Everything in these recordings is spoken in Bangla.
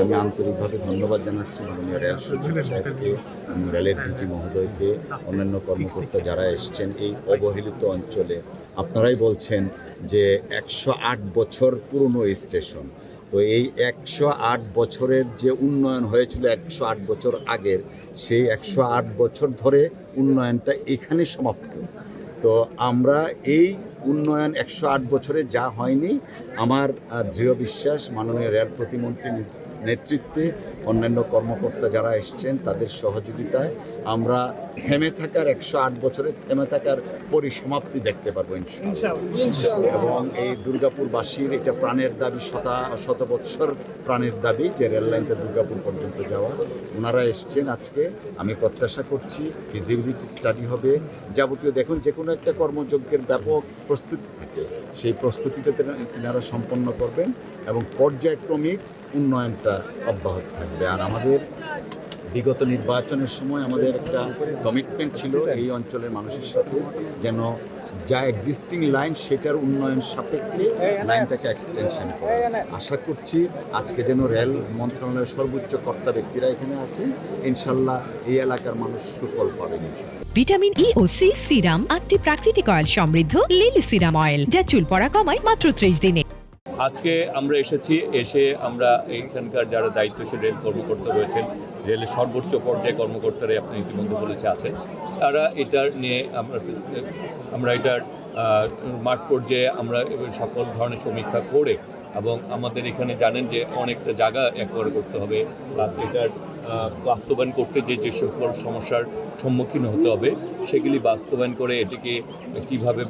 আমি আন্তরিকভাবে ধন্যবাদ জানাচ্ছি মাননীয় রেল সচিব সাহেবকে, রেলের ডিজি মহোদয়কে, অন্যান্য কর্মকর্তা যারা এসছেন এই অবহেলিত অঞ্চলে। আপনারাই বলছেন যে 108 বছর পুরনো এই স্টেশন, তো এই 108 বছরের যে উন্নয়ন হয়েছিল 108 বছর আগের, সেই 108 বছর ধরে উন্নয়নটা এখানে সমাপ্ত। তো আমরা এই উন্নয়ন 108 বছরে যা হয়নি, আমার দৃঢ় বিশ্বাস মাননীয় রেল প্রতিমন্ত্রীর নেতৃত্বে অন্যান্য কর্মকর্তা যারা এসছেন তাদের সহযোগিতায় আমরা থেমে থাকার 108 বছরে থেমে থাকার পরিসমাপ্তি দেখতে পারবো ইনশাআল্লাহ। এবং এই দুর্গাপুরবাসীর এটা প্রাণের দাবি, শত বৎসর প্রাণের দাবি যে রেল লাইনটা দুর্গাপুর পর্যন্ত যাওয়া। ওনারা এসছেন আজকে, আমি প্রত্যাশা করছি ফিজিবিলিটি স্টাডি হবে, যাবতীয় দেখুন যে কোনো একটা কর্মযজ্ঞের ব্যাপক প্রস্তুতি থাকে, সেই প্রস্তুতিটা তেনারা সম্পন্ন করবেন এবং পর্যায়ক্রমিক উন্নয়নটা অব্যাহত থাকবে। আর আমাদের বিগত নির্বাচনের সময় আমাদের একটা কমিটমেন্ট ছিল এই অঞ্চলের মানুষের সাথে, যেন যা এক্সিস্টিং লাইন সেটার উন্নয়ন সাপেক্ষে লাইনটাকে এক্সটেনশন করে। আশা করছি আজকে যেন রেল মন্ত্রণালয়ের সর্বোচ্চ কর্তা ব্যক্তিরা এখানে আছেন, ইনশাল্লাহ এই এলাকার মানুষ সুফল পাবেন। ভিটামিন ই ও সি সিরাম 8টি প্রাকৃতিক অয়েল সমৃদ্ধ লিলি সিরাম অয়েল, যা চুল পড়া কমায় মাত্র 30 দিনে। আজকে আমরা এসে আমরা এখানকার যারা দায়িত্বশীল রেল কর্মকর্তা রয়েছেন, রেলের সর্বোচ্চ পর্যায়ে কর্মকর্তারা আপনি ইতিমধ্যে বলেছে আছেন, তারা এটার নিয়ে আমরা এটার মাঠ পর্যায়ে আমরা সকল ধরনের সমীক্ষা করে, এবং আমাদের এখানে জানেন যে অনেকটা জায়গা একবার করতে হবে, প্লাস এটার বাস্তবায়ন করতে যে সকল সমস্যার সম্মুখীন হতে হবে সেগুলি বাস্তবায়ন করে এটিকে কীভাবে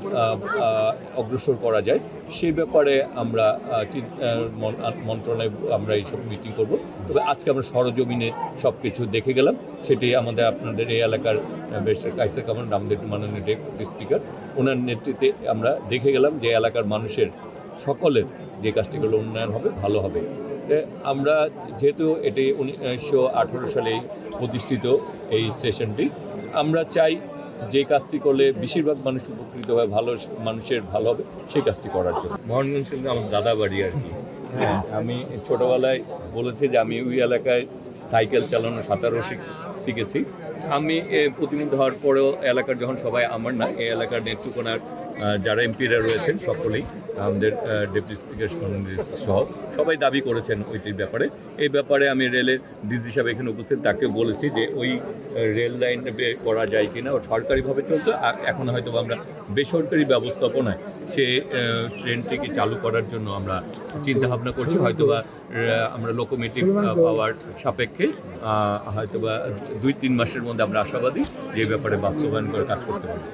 অগ্রসর করা যায় সেই ব্যাপারে আমরা মন্ত্রণালয়ে আমরা এইসব মিটিং করব। তবে আজকে আমরা সরজমিনে সব কিছু দেখে গেলাম, সেটি আপনাদের এই এলাকার কাইসার কামাল আমাদের মাননীয় ডেপুটি স্পিকার, ওনার নেতৃত্বে আমরা দেখে গেলাম যে এলাকার মানুষের সকলের যে কাজটি করলে উন্নয়ন হবে, ভালো হবে। আমরা যেহেতু এটি 1918 সালে প্রতিষ্ঠিত এই স্টেশনটি, আমরা চাই যে কাজটি করলে বেশিরভাগ মানুষ উপকৃত হয়, মানুষের ভালো হবে, সেই কাজটি করার জন্য। মোহনগঞ্জ কিন্তু আমার দাদা বাড়ি আর কি। হ্যাঁ, আমি ছোটোবেলায় বলেছি যে আমি ওই এলাকায় সাইকেল চালানো, সাঁতারও শিখেছি। আমি প্রতিনিধি হওয়ার পরেও এলাকার যখন সবাই আমার না, এই এলাকার নেতৃত্বকোনার যারা এমপিরা রয়েছেন সকলেই, আমাদের ডেপুটি স্পিকার সহ সবাই দাবি করেছেন ওইটির ব্যাপারে। এই ব্যাপারে আমি রেলের ডিজি সাহেব এখানে উপস্থিত, তাকে বলেছি যে ওই রেল লাইন করা যায় কিনা, ও সরকারিভাবে চলছে, এখন হয়তো আমরা বেসরকারি ব্যবস্থাপনায় সে ট্রেনটিকে চালু করার জন্য আমরা চিন্তাভাবনা করছি। হয়তোবা আমরা লোকোমোটিভ পাওয়ার সাপেক্ষে হয়তোবা 2-3 মাসের মধ্যে আমরা আশাবাদী যে ব্যাপারে বাস্তবায়ন করে কাজ করতে পারব।